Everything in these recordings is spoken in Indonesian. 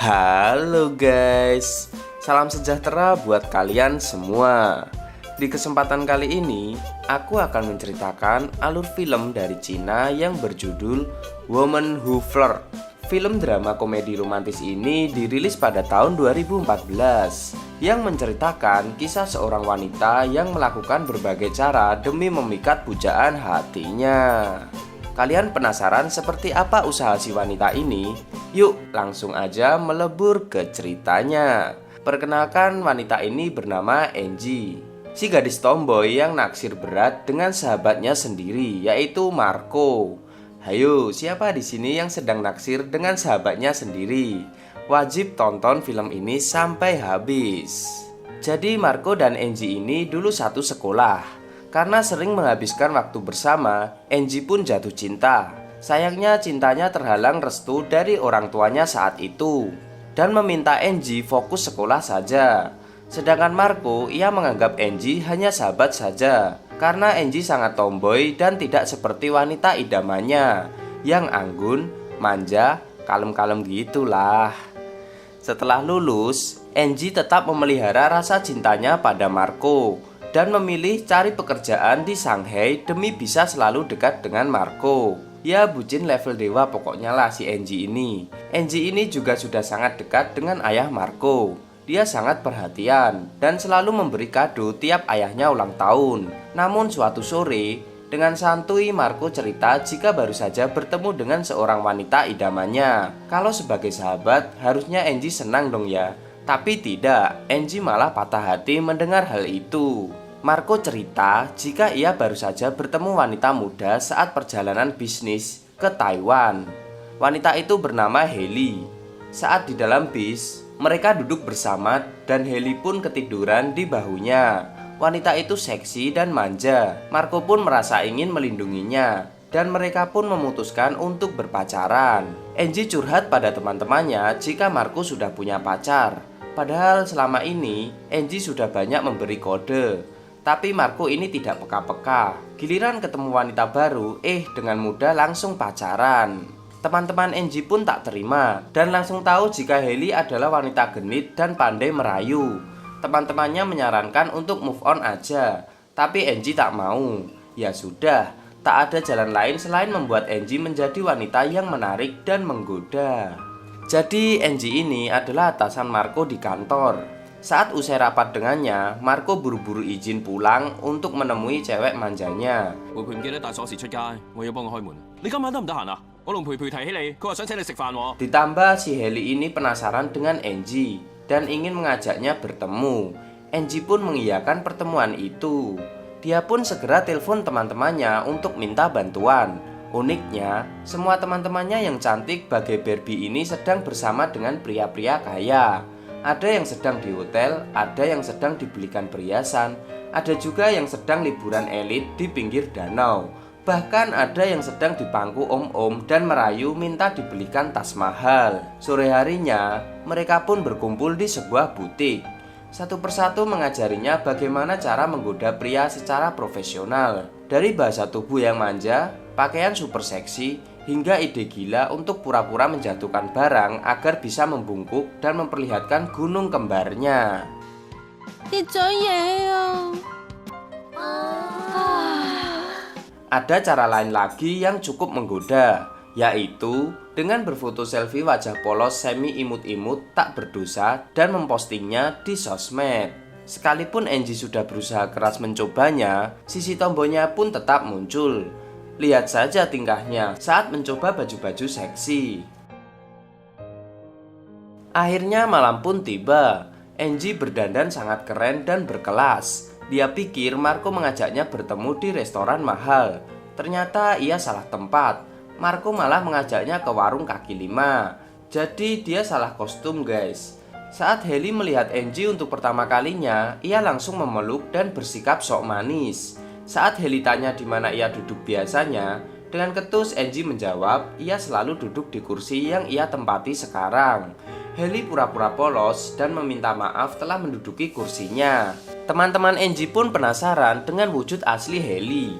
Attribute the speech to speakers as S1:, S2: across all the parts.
S1: Halo guys, salam sejahtera buat kalian semua. Di kesempatan kali ini, aku akan menceritakan alur film dari Cina yang berjudul Woman Who Flirt. Film drama komedi romantis ini dirilis pada tahun 2014 yang menceritakan kisah seorang wanita yang melakukan berbagai cara demi memikat pujaan hatinya. Kalian penasaran seperti apa usaha si wanita ini? Yuk langsung aja melebur ke ceritanya. Perkenalkan, wanita ini bernama Angie, si gadis tomboy yang naksir berat dengan sahabatnya sendiri, yaitu Marco. Hayo, siapa di sini yang sedang naksir dengan sahabatnya sendiri? Wajib tonton film ini sampai habis. Jadi Marco dan Angie ini dulu satu sekolah. Karena sering menghabiskan waktu bersama, Angie pun jatuh cinta. Sayangnya cintanya terhalang restu dari orang tuanya saat itu dan meminta Angie fokus sekolah saja. Sedangkan Marco, ia menganggap Angie hanya sahabat saja. Karena Angie sangat tomboy dan tidak seperti wanita idamannya yang anggun, manja, kalem-kalem gitulah. Setelah lulus, Angie tetap memelihara rasa cintanya pada Marco dan memilih cari pekerjaan di Shanghai demi bisa selalu dekat dengan Marco. Ya bucin level dewa pokoknya lah si Angie ini. Angie ini juga sudah sangat dekat dengan ayah Marco. Dia sangat perhatian dan selalu memberi kado tiap ayahnya ulang tahun. Namun suatu sore, dengan santuy Marco cerita jika baru saja bertemu dengan seorang wanita idamannya. Kalau sebagai sahabat harusnya Angie senang dong ya. Tapi tidak, Angie malah patah hati mendengar hal itu. Marco cerita jika ia baru saja bertemu wanita muda saat perjalanan bisnis ke Taiwan. Wanita itu bernama Haley. Saat di dalam bis, mereka duduk bersama dan Haley pun ketiduran di bahunya. Wanita itu seksi dan manja. Marco pun merasa ingin melindunginya dan mereka pun memutuskan untuk berpacaran. Angie curhat pada teman-temannya jika Marco sudah punya pacar. Padahal selama ini Angie sudah banyak memberi kode, tapi Marco ini tidak peka-peka. Giliran ketemu wanita baru, dengan mudah langsung pacaran. Teman-teman Angie pun tak terima dan langsung tahu jika Haley adalah wanita genit dan pandai merayu. Teman-temannya menyarankan untuk move on aja, tapi Angie tak mau. Ya sudah, tak ada jalan lain selain membuat Angie menjadi wanita yang menarik dan menggoda. Jadi Angie ini adalah atasan Marco di kantor. Saat usai rapat dengannya, Marco buru-buru izin pulang untuk menemui cewek manjanya. Ditambah si Haley ini penasaran dengan Angie dan ingin mengajaknya bertemu. Angie pun mengiyakan pertemuan itu. Dia pun segera telepon teman-temannya untuk minta bantuan. Uniknya, semua teman-temannya yang cantik bagai Barbie ini sedang bersama dengan pria-pria kaya. Ada yang sedang di hotel, ada yang sedang dibelikan perhiasan, ada juga yang sedang liburan elit di pinggir danau. Bahkan ada yang sedang dipangku om-om dan merayu minta dibelikan tas mahal. Sore harinya, mereka pun berkumpul di sebuah butik. Satu persatu mengajarinya bagaimana cara menggoda pria secara profesional. Dari bahasa tubuh yang manja, pakaian super seksi, hingga ide gila untuk pura-pura menjatuhkan barang agar bisa membungkuk dan memperlihatkan gunung kembarnya. Ada cara lain lagi yang cukup menggoda, yaitu dengan berfoto selfie wajah polos semi imut-imut tak berdosa dan mempostingnya di sosmed. Sekalipun Angie sudah berusaha keras mencobanya, sisi tomboynya pun tetap muncul. Lihat saja tingkahnya saat mencoba baju-baju seksi. Akhirnya malam pun tiba. Angie berdandan sangat keren dan berkelas. Dia pikir Marco mengajaknya bertemu di restoran mahal. Ternyata ia salah tempat. Marco malah mengajaknya ke warung kaki lima. Jadi dia salah kostum guys. Saat Haley melihat Angie untuk pertama kalinya, ia langsung memeluk dan bersikap sok manis. Saat Haley tanya di mana ia duduk biasanya, dengan ketus Angie menjawab ia selalu duduk di kursi yang ia tempati sekarang. Haley pura-pura polos dan meminta maaf telah menduduki kursinya. Teman-teman Angie pun penasaran dengan wujud asli Haley.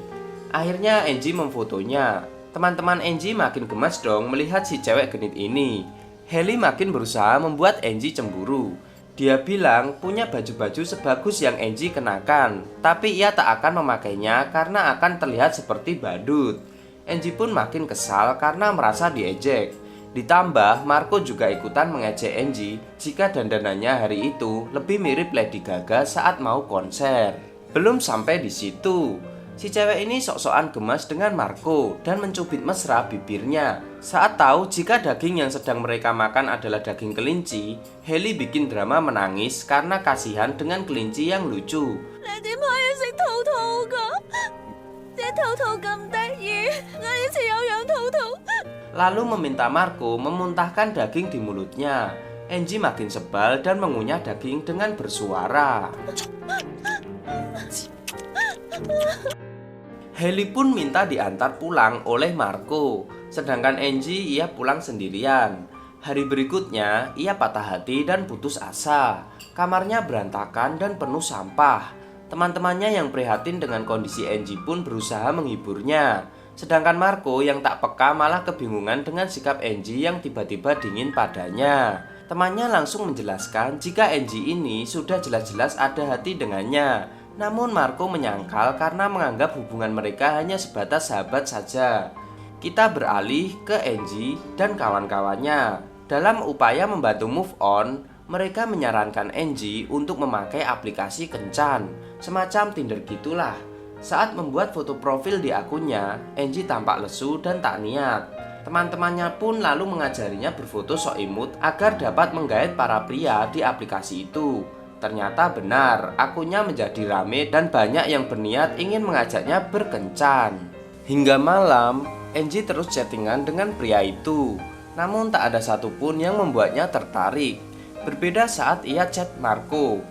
S1: Akhirnya Angie memfotonya. Teman-teman Angie makin gemas dong melihat si cewek genit ini. Hailey makin berusaha membuat Angie cemburu. Dia bilang punya baju-baju sebagus yang Angie kenakan, tapi ia tak akan memakainya karena akan terlihat seperti badut. Angie pun makin kesal karena merasa diejek. Ditambah Marco juga ikutan mengejek Angie jika dandanannya hari itu lebih mirip Lady Gaga saat mau konser. Belum sampai di situ, si cewek ini sok-sokan gemas dengan Marco dan mencubit mesra bibirnya. Saat tahu jika daging yang sedang mereka makan adalah daging kelinci, Hailey bikin drama menangis karena kasihan dengan kelinci yang lucu. Lalu meminta Marco memuntahkan daging di mulutnya. Angie makin sebal dan mengunyah daging dengan bersuara. Hailey pun minta diantar pulang oleh Marco, sedangkan Angie ia pulang sendirian. Hari berikutnya ia patah hati dan putus asa. Kamarnya berantakan dan penuh sampah. Teman-temannya yang prihatin dengan kondisi Angie pun berusaha menghiburnya. Sedangkan Marco yang tak peka malah kebingungan dengan sikap Angie yang tiba-tiba dingin padanya. Temannya langsung menjelaskan jika Angie ini sudah jelas-jelas ada hati dengannya. Namun Marco menyangkal karena menganggap hubungan mereka hanya sebatas sahabat saja. Kita beralih ke Angie dan kawan-kawannya. Dalam upaya membantu move on, mereka menyarankan Angie untuk memakai aplikasi kencan, semacam Tinder gitulah. Saat membuat foto profil di akunnya, Angie tampak lesu dan tak niat. Teman-temannya pun lalu mengajarinya berfoto sok imut agar dapat menggait para pria di aplikasi itu. Ternyata benar, akunnya menjadi rame dan banyak yang berniat ingin mengajaknya berkencan. Hingga malam, Angie terus chattingan dengan pria itu. Namun tak ada satupun yang membuatnya tertarik. Berbeda saat ia chat Marco.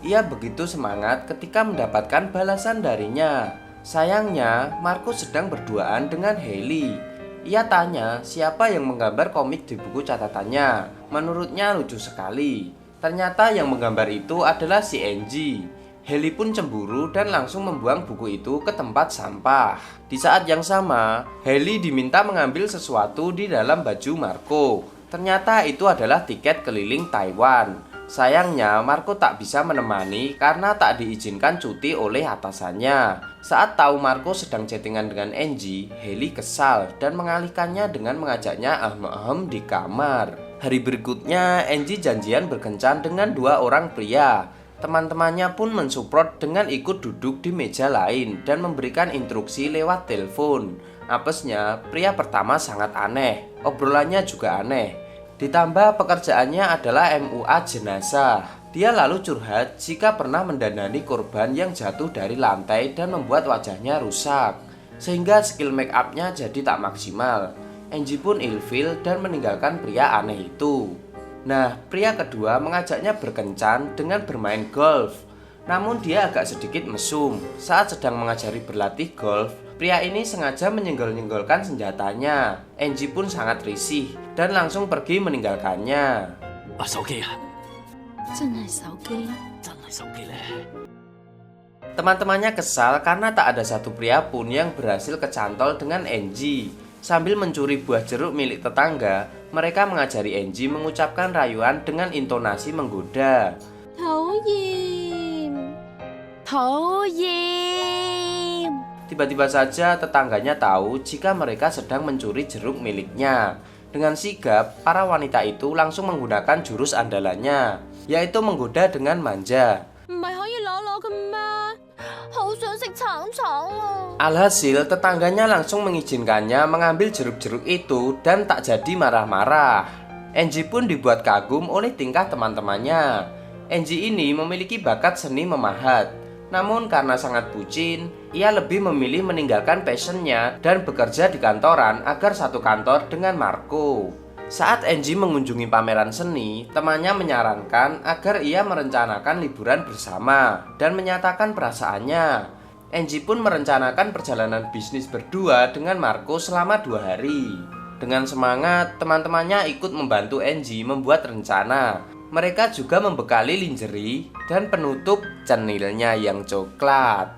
S1: Ia begitu semangat ketika mendapatkan balasan darinya. Sayangnya, Marco sedang berduaan dengan Hailey. Ia tanya siapa yang menggambar komik di buku catatannya. Menurutnya lucu sekali. Ternyata yang menggambar itu adalah si Angie. Hailey pun cemburu dan langsung membuang buku itu ke tempat sampah. Di saat yang sama, Hailey diminta mengambil sesuatu di dalam baju Marco. Ternyata itu adalah tiket keliling Taiwan. Sayangnya Marco tak bisa menemani karena tak diizinkan cuti oleh atasannya. Saat tahu Marco sedang chattingan dengan Angie, Hailey kesal dan mengalihkannya dengan mengajaknya ahem-ahem di kamar. Hari berikutnya Angie janjian berkencan dengan dua orang pria. Teman-temannya pun mensupport dengan ikut duduk di meja lain dan memberikan instruksi lewat telepon. Apesnya, pria pertama sangat aneh, obrolannya juga aneh. Ditambah pekerjaannya adalah MUA jenazah. Dia lalu curhat jika pernah mendandani korban yang jatuh dari lantai dan membuat wajahnya rusak, sehingga skill make upnya jadi tak maksimal. Angie pun ilfil dan meninggalkan pria aneh itu. Nah, pria kedua mengajaknya berkencan dengan bermain golf. Namun dia agak sedikit mesum. Saat sedang mengajari berlatih golf, pria ini sengaja menyenggol-nyenggolkan senjatanya. Angie pun sangat risih dan langsung pergi meninggalkannya. Teman-temannya kesal karena tak ada satu pria pun yang berhasil kecantol dengan Angie. Sambil mencuri buah jeruk milik tetangga, mereka mengajari Angie mengucapkan rayuan dengan intonasi menggoda. Tiba-tiba saja tetangganya tahu jika mereka sedang mencuri jeruk miliknya. Dengan sigap, para wanita itu langsung menggunakan jurus andalannya, yaitu menggoda dengan manja. Alhasil tetangganya langsung mengizinkannya mengambil jeruk-jeruk itu dan tak jadi marah-marah. Angie pun dibuat kagum oleh tingkah teman-temannya. Angie ini memiliki bakat seni memahat. Namun karena sangat bucin, ia lebih memilih meninggalkan passionnya dan bekerja di kantoran agar satu kantor dengan Marco. Saat Angie mengunjungi pameran seni, temannya menyarankan agar ia merencanakan liburan bersama dan menyatakan perasaannya. Angie pun merencanakan perjalanan bisnis berdua dengan Marco selama 2 hari. Dengan semangat, teman-temannya ikut membantu Angie membuat rencana. Mereka juga membekali lingerie dan penutup cenilnya yang coklat.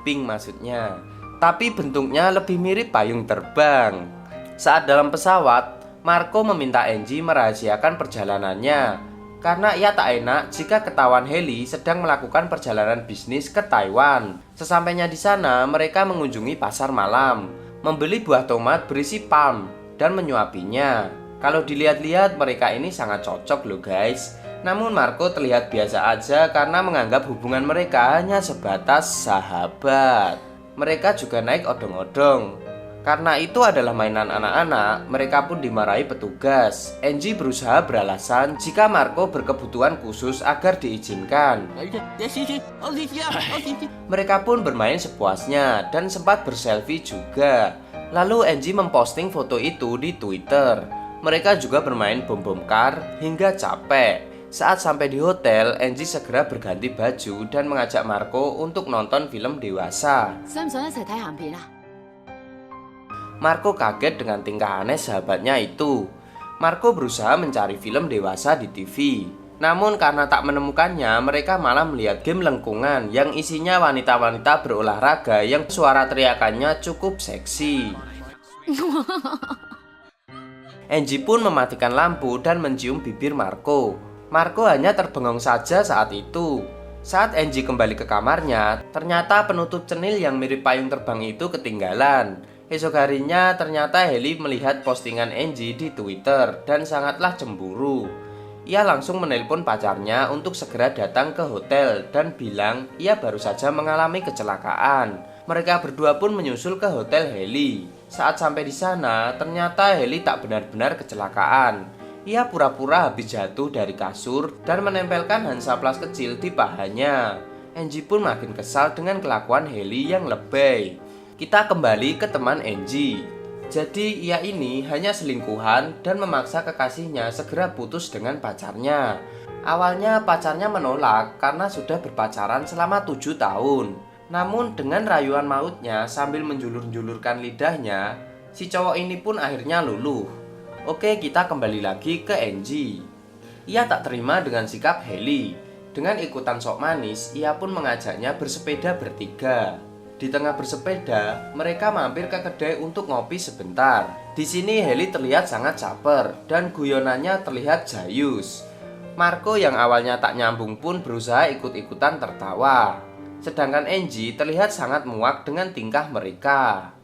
S1: Pink maksudnya. Tapi bentuknya lebih mirip payung terbang. Saat dalam pesawat, Marco meminta Angie merahasiakan perjalanannya karena ia tak enak jika ketahuan Hailey sedang melakukan perjalanan bisnis ke Taiwan. Sesampainya di sana, mereka mengunjungi pasar malam, membeli buah tomat berisi palm dan menyuapinya. Kalau dilihat-lihat mereka ini sangat cocok loh guys. Namun Marco terlihat biasa aja karena menganggap hubungan mereka hanya sebatas sahabat. Mereka juga naik odong-odong. Karena itu adalah mainan anak-anak, mereka pun dimarahi petugas. Angie berusaha beralasan jika Marco berkebutuhan khusus agar diizinkan. Mereka pun bermain sepuasnya dan sempat berselfie juga. Lalu Angie memposting foto itu di Twitter. Mereka juga bermain bom-bom kar hingga capek. Saat sampai di hotel, Angie segera berganti baju dan mengajak Marco untuk nonton film dewasa. Marco kaget dengan tingkah aneh sahabatnya itu. Marco berusaha mencari film dewasa di TV. Namun karena tak menemukannya, mereka malah melihat game lengkungan yang isinya wanita-wanita berolahraga yang suara teriakannya cukup seksi. Angie pun mematikan lampu dan mencium bibir Marco. Marco hanya terbengong saja saat itu. Saat Angie kembali ke kamarnya, ternyata penutup cenil yang mirip payung terbang itu ketinggalan. Esok harinya ternyata Hailey melihat postingan Angie di Twitter dan sangatlah cemburu. Ia langsung menelpon pacarnya untuk segera datang ke hotel dan bilang ia baru saja mengalami kecelakaan. Mereka berdua pun menyusul ke hotel Hailey. Saat sampai di sana, ternyata Hailey tak benar-benar kecelakaan. Ia pura-pura habis jatuh dari kasur dan menempelkan Hansaplast kecil di pahanya. Angie pun makin kesal dengan kelakuan Hailey yang lebay. Kita kembali ke teman Angie. Jadi ia ini hanya selingkuhan dan memaksa kekasihnya segera putus dengan pacarnya. Awalnya pacarnya menolak karena sudah berpacaran selama 7 tahun. Namun dengan rayuan mautnya sambil menjulur-julurkan lidahnya, si cowok ini pun akhirnya luluh. Oke, kita kembali lagi ke Angie. Ia tak terima dengan sikap Hailey. Dengan ikutan sok manis, ia pun mengajaknya bersepeda bertiga. Di tengah bersepeda, mereka mampir ke kedai untuk ngopi sebentar. Di sini Hailey terlihat sangat caper dan guyonannya terlihat jayus. Marco yang awalnya tak nyambung pun berusaha ikut-ikutan tertawa. Sedangkan Angie terlihat sangat muak dengan tingkah mereka.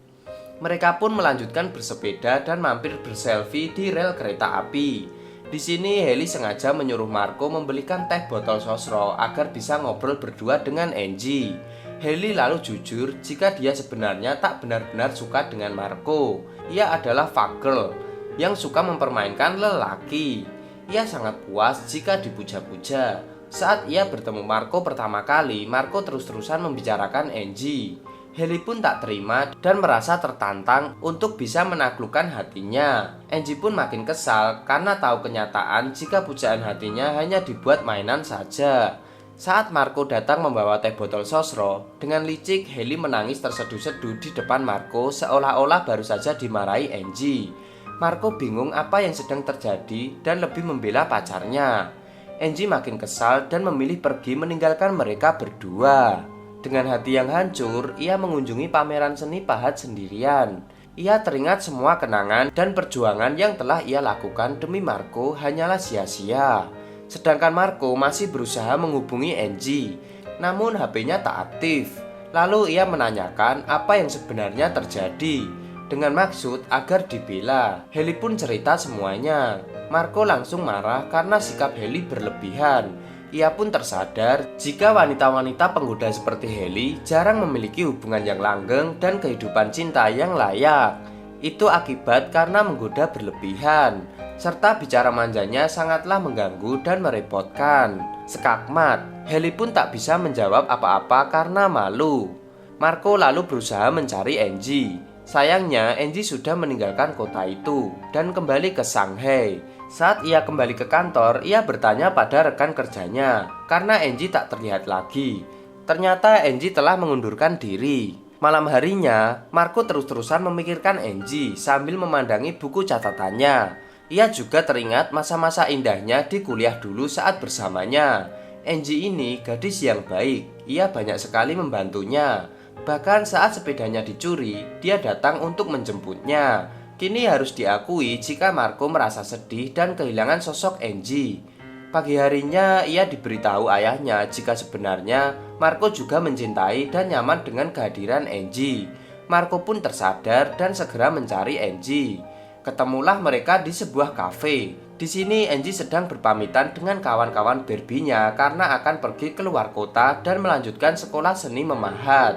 S1: Mereka pun melanjutkan bersepeda dan mampir berselfie di rel kereta api. Di sini Hailey sengaja menyuruh Marco membelikan teh botol sosro agar bisa ngobrol berdua dengan Angie. Hailey lalu jujur jika dia sebenarnya tak benar-benar suka dengan Marco. Ia adalah fuck girl yang suka mempermainkan lelaki. Ia sangat puas jika dipuja-puja. Saat ia bertemu Marco pertama kali, Marco terus-terusan membicarakan Angie. Hailey pun tak terima dan merasa tertantang untuk bisa menaklukkan hatinya. Angie pun makin kesal karena tahu kenyataan jika pujaan hatinya hanya dibuat mainan saja. Saat Marco datang membawa teh botol sosro, dengan licik Hailey menangis terseduh-seduh di depan Marco seolah-olah baru saja dimarahi Angie. Marco bingung apa yang sedang terjadi dan lebih membela pacarnya. Angie makin kesal dan memilih pergi meninggalkan mereka berdua. Dengan hati yang hancur, ia mengunjungi pameran seni pahat sendirian. Ia teringat semua kenangan dan perjuangan yang telah ia lakukan demi Marco hanyalah sia-sia. Sedangkan Marco masih berusaha menghubungi Angie, namun HP-nya tak aktif. Lalu ia menanyakan apa yang sebenarnya terjadi, dengan maksud agar dibela. Hailey pun cerita semuanya. Marco langsung marah karena sikap Hailey berlebihan. Ia pun tersadar jika wanita-wanita penggoda seperti Hailey jarang memiliki hubungan yang langgeng dan kehidupan cinta yang layak. Itu akibat karena menggoda berlebihan, serta bicara manjanya sangatlah mengganggu dan merepotkan. Sekakmat, Hailey pun tak bisa menjawab apa-apa karena malu. Marco lalu berusaha mencari Angie. Sayangnya Angie sudah meninggalkan kota itu dan kembali ke Shanghai. Saat ia kembali ke kantor, ia bertanya pada rekan kerjanya karena Angie tak terlihat lagi. Ternyata Angie telah mengundurkan diri. Malam harinya, Marco terus-terusan memikirkan Angie sambil memandangi buku catatannya. Ia juga teringat masa-masa indahnya di kuliah dulu saat bersamanya. Angie ini gadis yang baik, ia banyak sekali membantunya. Bahkan saat sepedanya dicuri, dia datang untuk menjemputnya. Kini harus diakui jika Marco merasa sedih dan kehilangan sosok Angie. Pagi harinya ia diberitahu ayahnya jika sebenarnya Marco juga mencintai dan nyaman dengan kehadiran Angie. Marco pun tersadar dan segera mencari Angie. Ketemulah mereka di sebuah kafe. Di sini Angie sedang berpamitan dengan kawan-kawan Barbie-nya karena akan pergi keluar kota dan melanjutkan sekolah seni memahat.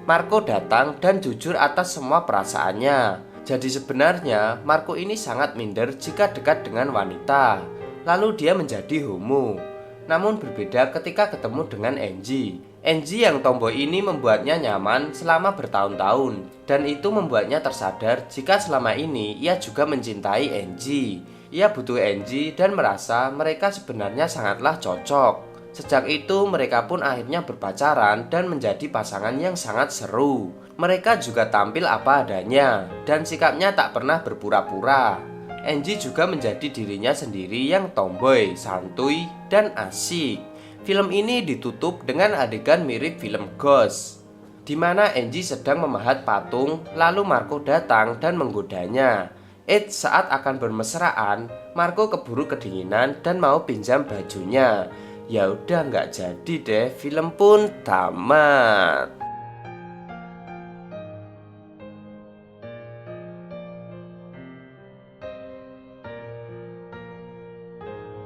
S1: Marco datang dan jujur atas semua perasaannya. Jadi sebenarnya Marco ini sangat minder jika dekat dengan wanita. Lalu dia menjadi homo. Namun berbeda ketika ketemu dengan Angie. Angie yang tomboy ini membuatnya nyaman selama bertahun-tahun. Dan itu membuatnya tersadar jika selama ini ia juga mencintai Angie. Ia butuh Angie dan merasa mereka sebenarnya sangatlah cocok. Sejak itu mereka pun akhirnya berpacaran dan menjadi pasangan yang sangat seru. Mereka juga tampil apa adanya dan sikapnya tak pernah berpura-pura. Angie juga menjadi dirinya sendiri yang tomboy, santuy, dan asik. Film ini ditutup dengan adegan mirip film Ghost, di mana Angie sedang memahat patung, lalu Marco datang dan menggodanya. Saat akan bermesraan, Marco keburu kedinginan dan mau pinjam bajunya. Ya udah nggak jadi deh, film pun tamat.